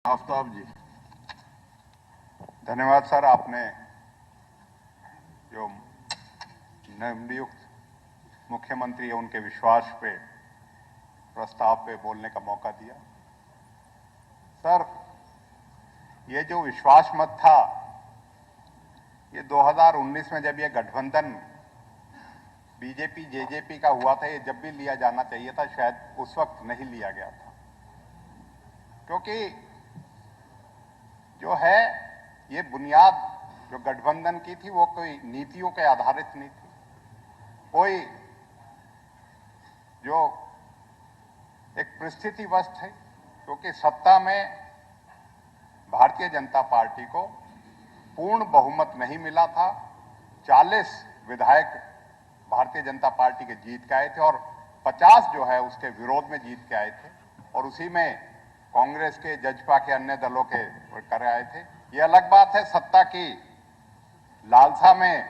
आफ्ताब जी। धन्यवाद सर, आपने जो नवनियुक्त मुख्यमंत्री है उनके विश्वास पे प्रस्ताव पे बोलने का मौका दिया। सर, ये जो विश्वास मत था, ये 2019 में जब ये गठबंधन बीजेपी जेजेपी का हुआ था, ये जब भी लिया जाना चाहिए था, शायद उस वक्त नहीं लिया गया था, क्योंकि जो है ये बुनियाद जो गठबंधन की थी वो कोई नीतियों के आधारित नहीं थी, कोई जो एक परिस्थितिवश थे, क्योंकि सत्ता में भारतीय जनता पार्टी को पूर्ण बहुमत नहीं मिला था। 40 विधायक भारतीय जनता पार्टी के जीत के आए थे और 50 जो है उसके विरोध में जीत के आए थे, और उसी में कांग्रेस के, जजपा के, अन्य दलों के कर आए थे। ये अलग बात है, सत्ता की लालसा में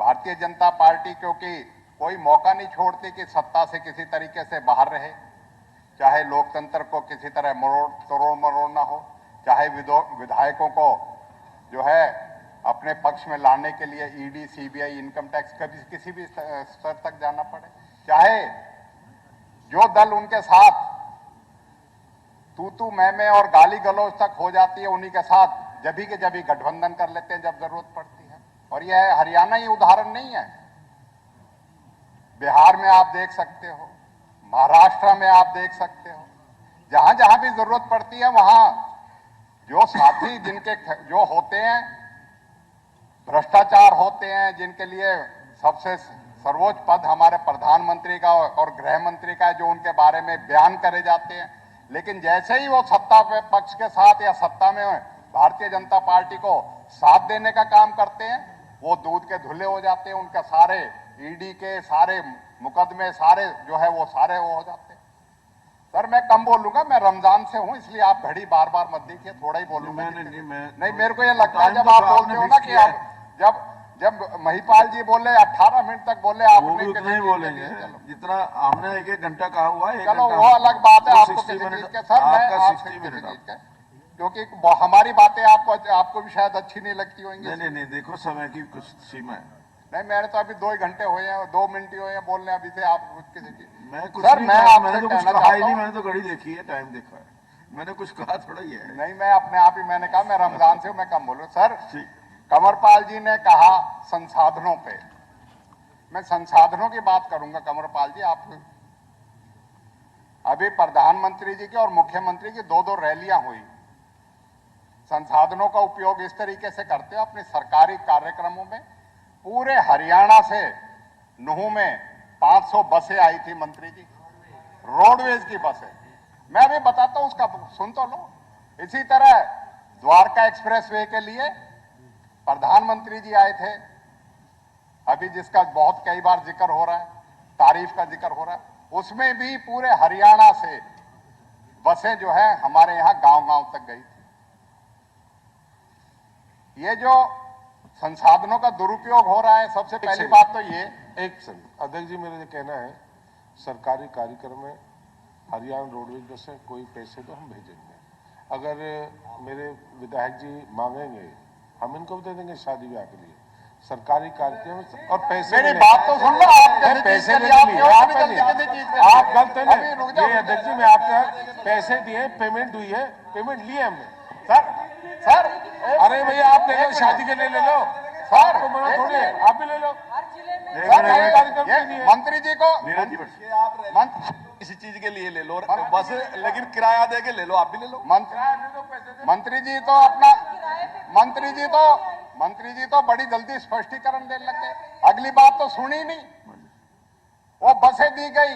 भारतीय जनता पार्टी क्योंकि कोई मौका नहीं छोड़ती कि सत्ता से किसी तरीके से बाहर रहे, चाहे लोकतंत्र को किसी तरह तोड़ मरोड़ना हो, चाहे विधायकों को जो है अपने पक्ष में लाने के लिए ईडी, सीबीआई, इनकम टैक्स कभी किसी भी स्तर तक जाना पड़े, चाहे जो दल उनके साथ तू मैं और गाली गलौज तक हो जाती है, उन्हीं के साथ जभी के जभी गठबंधन कर लेते हैं जब जरूरत पड़ती है। और यह हरियाणा ही उदाहरण नहीं है, बिहार में आप देख सकते हो, महाराष्ट्र में आप देख सकते हो, जहां जहां भी जरूरत पड़ती है वहां जो साथी जिनके जो होते हैं, भ्रष्टाचार होते हैं, जिनके लिए सबसे सर्वोच्च पद हमारे प्रधानमंत्री का और गृह मंत्री का है, जो उनके बारे में बयान करे जाते हैं, लेकिन जैसे ही वो सत्ता पक्ष के साथ या सत्ता में भारतीय जनता पार्टी को साथ देने का काम करते हैं, वो दूध के धुले हो जाते हैं। उनका सारे ईडी के सारे मुकदमे सारे जो है वो सारे वो हो जाते हैं। सर, मैं कम बोलूंगा, मैं रमजान से हूं, इसलिए आप घड़ी बार बार मत देखिए, थोड़ा ही बोलूंगा। नहीं, मेरे को ये लगता है जब आप बोलते हो ना कि आप जब महिपाल जी बोले 18 मिनट तक बोले, आप नहीं बोलेंगे जितना हमने एक घंटा कहा हुआ है। चलो वो अलग बात है, आपको किसी चीज के सर मैं क्योंकि हमारी बातें आपको भी शायद अच्छी नहीं लगती होंगी। नहीं, देखो समय की कुछ सीमा है। नहीं, मैंने तो अभी 2 घंटे हुए हैं, 2 मिनट ही हुए हैं बोलने अभी से। आप किसी चीज मैंने तो कुछ कहा ही नहीं, मैंने तो घड़ी देखी है, टाइम देखा है, मैंने कुछ कहा थोड़ा ही है। नहीं, मैं अपने आप ही मैंने कहा मैं रमजान से हूं, मैं कम बोलूं। सर, कंवरपाल जी ने कहा संसाधनों पे, मैं संसाधनों की बात करूंगा। कंवरपाल जी, आप अभी प्रधानमंत्री जी की और मुख्यमंत्री की 2-2 रैलियां हुई, संसाधनों का उपयोग इस तरीके से करते हो अपने सरकारी कार्यक्रमों में। पूरे हरियाणा से नूह में 500 बसें आई थी मंत्री जी, रोडवेज की बसें। मैं भी बताता हूं, उसका सुन तो लो। इसी तरह द्वारका एक्सप्रेसवे के लिए प्रधानमंत्री जी आए थे, अभी जिसका बहुत कई बार जिक्र हो रहा है, तारीफ का जिक्र हो रहा है, उसमें भी पूरे हरियाणा से बसें जो है हमारे यहां गांव-गांव तक गई थी। ये जो संसाधनों का दुरुपयोग हो रहा है, सबसे पहली बात तो ये। एक सेकंड अध्यक्ष जी, मेरा कहना है सरकारी कार्यक्रम में हरियाणा रोडवेज बसें कोई पैसे तो हम भेजेंगे, अगर मेरे विधायक जी मांगेंगे हम इनको भी दे देंगे शादी ब्याह के लिए, सरकारी कार्यक्रम और पैसे। मेरी बात तो सुन लो, आप पैसे आप गलत है ना। अध्यक्ष जी, मैं आपके पैसे दिए, पेमेंट हुई है, पेमेंट लिए हमने। सर अरे भैया, आप ले लो, शादी के लिए ले लो सर, को मना थोड़ी है, आप भी ले लो। मंत्री जी को किसी चीज के लिए ले लो बस, लेकिन किराया दे के ले लो, आप भी ले लो। मंत्री जी तो अपना मंत्री जी तो बड़ी जल्दी स्पष्टीकरण देने लग गए, अगली बात तो सुनी नहीं। वो बसें दी गई,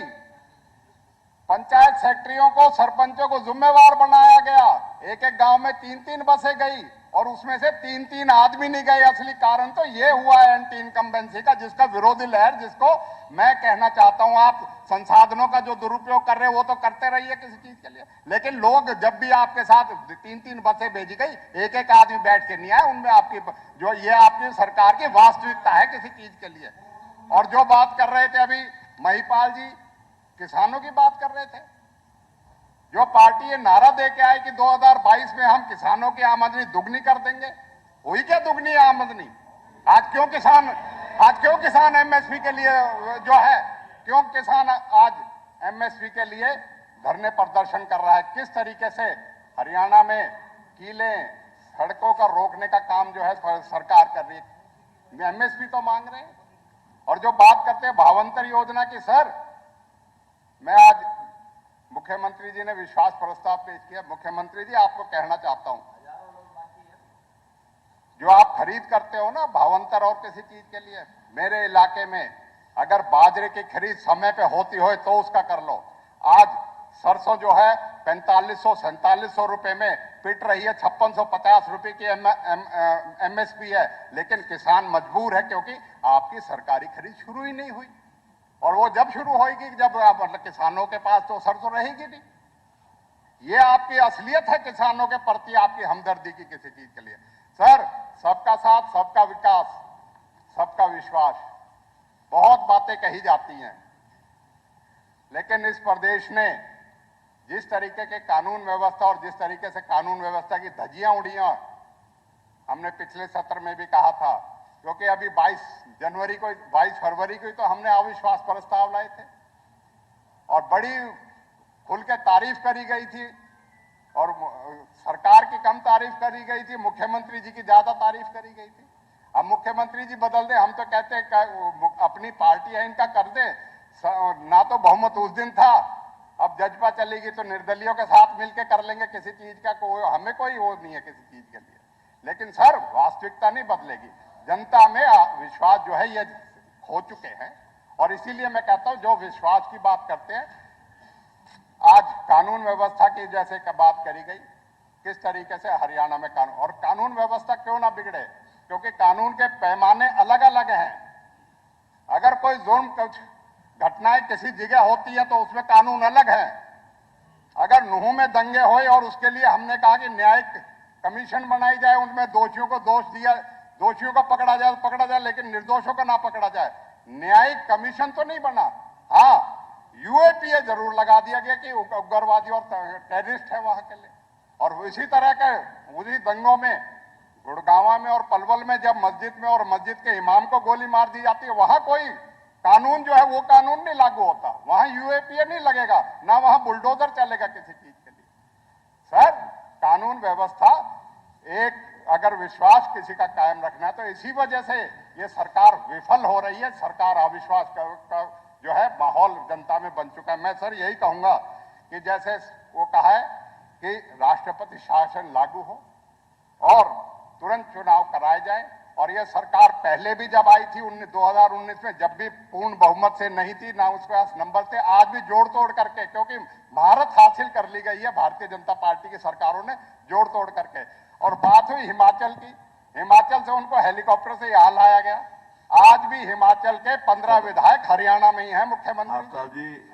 पंचायत सेक्रेटरियों को, सरपंचों को जिम्मेवार बनाया गया, एक एक गांव में 3-3 बसें गई और उसमें से 3-3 आदमी नहीं गए। असली कारण तो ये हुआ है एंटी इनकम्बेंसी का, जिसका विरोधी लहर, जिसको मैं कहना चाहता हूं, आप संसाधनों का जो दुरुपयोग कर रहे हो वो तो करते रहिए किसी चीज के लिए, लेकिन लोग जब भी आपके साथ 3-3 बसें भेजी गई, एक एक आदमी बैठ के नहीं आया, उनमें आपकी जो ये आपकी सरकार की वास्तविकता है किसी चीज के लिए। और जो बात कर रहे थे अभी महिपाल जी, किसानों की बात कर रहे थे, जो पार्टी ये नारा दे के आई कि 2022 में हम किसानों की आमदनी दुगनी कर देंगे, हुई क्या दुगनी आमदनी? आज क्यों किसान एमएसपी के लिए जो है, क्यों किसान आज एमएसपी के लिए धरने प्रदर्शन कर रहा है? किस तरीके से हरियाणा में कीले सड़कों का रोकने का काम जो है सरकार कर रही है, एमएसपी तो मांग रहे हैं। और जो बात करते हैं भावांतर योजना की, सर मैं आज मुख्यमंत्री जी ने विश्वास प्रस्ताव पेश किया। मुख्यमंत्री जी आपको कहना चाहता हूं, जो आप खरीद करते हो ना भावांतर और किसी चीज के लिए, मेरे इलाके में अगर बाजरे की खरीद समय पे होती हो तो उसका कर लो। आज सरसों जो है 4500-4700 रुपए में पिट रही है, 5650 रुपए की एमएसपी है, लेकिन किसान मजबूर है क्योंकि आपकी सरकारी खरीद शुरू ही नहीं हुई। और वो जब शुरू होगी जब मतलब किसानों के पास तो सरसों रहेगी नहीं। ये आपकी असलियत है किसानों के प्रति, आपकी हमदर्दी की किसी चीज के लिए। सर सबका साथ, सबका विकास, सबका विश्वास, बहुत बातें कही जाती हैं, लेकिन इस प्रदेश ने जिस तरीके के कानून व्यवस्था और जिस तरीके से कानून व्यवस्था की धज्जियां उड़ियां, हमने पिछले सत्र में भी कहा था, क्योंकि अभी 22 फरवरी को तो हमने अविश्वास प्रस्ताव लाए थे और बड़ी खुल के तारीफ करी गई थी और सरकार की कम तारीफ करी गई थी, मुख्यमंत्री जी की ज्यादा तारीफ करी गई थी। अब मुख्यमंत्री जी बदल दे, हम तो कहते हैं अपनी पार्टी है इनका कर दे, ना तो बहुमत उस दिन था, अब जजपा चलेगी तो निर्दलियों के साथ मिलकर कर लेंगे किसी चीज का, हमें कोई वो नहीं है किसी चीज के लिए। लेकिन सर वास्तविकता नहीं बदलेगी, जनता में विश्वास जो है ये खो चुके हैं। और इसीलिए मैं कहता हूं जो विश्वास की बात करते हैं, आज कानून व्यवस्था की जैसे बात करी गई, किस तरीके से हरियाणा में कानून और कानून व्यवस्था क्यों ना बिगड़े, क्योंकि कानून के पैमाने अलग अलग हैं। अगर कोई जुर्म कुछ घटनाएं किसी जगह होती है तो उसमें कानून अलग है। अगर नूह में दंगे हुए और उसके लिए हमने कहा कि न्यायिक कमीशन बनाई जाए, उनमें दोषियों को दोष दिया, दोषियों को पकड़ा जाए, लेकिन निर्दोषों को ना पकड़ा जाए। न्यायिक कमीशन तो नहीं बना, हाँ यूएपीए जरूर लगा दिया गया कि उग्रवादी और टेररिस्ट है वहां के लिए। और इसी तरह के उसी दंगों में गुड़गांव में और पलवल में जब मस्जिद में और मस्जिद के इमाम को गोली मार दी जाती है, वहां कोई कानून जो है वो कानून नहीं लागू होता, वहां यूएपीए नहीं लगेगा, ना वहां बुलडोजर चलेगा किसी चीज के लिए। सर कानून व्यवस्था एक अगर विश्वास किसी का कायम रखना है तो इसी वजह से ये सरकार विफल हो रही है। सरकार अविश्वास का जो है माहौल जनता में बन चुका है। मैं सर यही कहूंगा कि जैसे वो कहा है कि राष्ट्रपति शासन लागू हो और तुरंत चुनाव कराए जाए, और यह सरकार पहले भी जब आई थी 2019 में, जब भी पूर्ण बहुमत से नहीं थी, ना उसके पास नंबर थे, आज भी जोड़ तोड़ करके, क्योंकि भारत हासिल कर ली गई है भारतीय जनता पार्टी की सरकारों ने जोड़ तोड़ करके। और बात हुई हिमाचल की, हिमाचल से उनको हेलीकॉप्टर से यहां लाया गया। आज भी हिमाचल के 15 विधायक हरियाणा में ही हैं मुख्यमंत्री।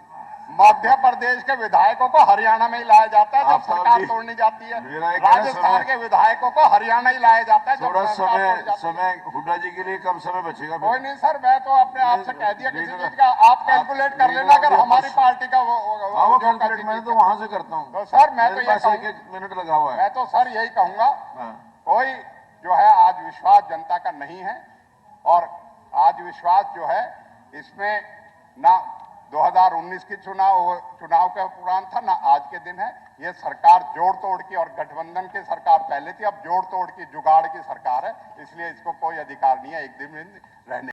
मध्य प्रदेश के विधायकों को हरियाणा में ही लाया जाता है जब सरकार तोड़नी जाती है। राजस्थान के विधायकों को हरियाणा ही लाया जाता है जब थोड़ा समय हुड्डा जी के लिए कम समय बचेगा। कोई नहीं सर, मैं तो अपने आप से कह दिया किसी चीज का आप कैलकुलेट कर लेना, अगर हमारी पार्टी का वो कैलकुलेट मैं तो वहां से करता हूँ। तो सर मैं तो ये मिनट लगा हुआ है। मैं तो सर यही कहूंगा, कोई जो है आज विश्वास जनता का नहीं है, और आज विश्वास जो है इसमें ना 2019 की चुनाव का पुराण था, ना आज के दिन है। ये सरकार जोड़ तोड़ की, और गठबंधन की सरकार पहले थी, अब जोड़ तोड़ की जुगाड़ की सरकार है, इसलिए इसको कोई अधिकार नहीं है एक दिन रहने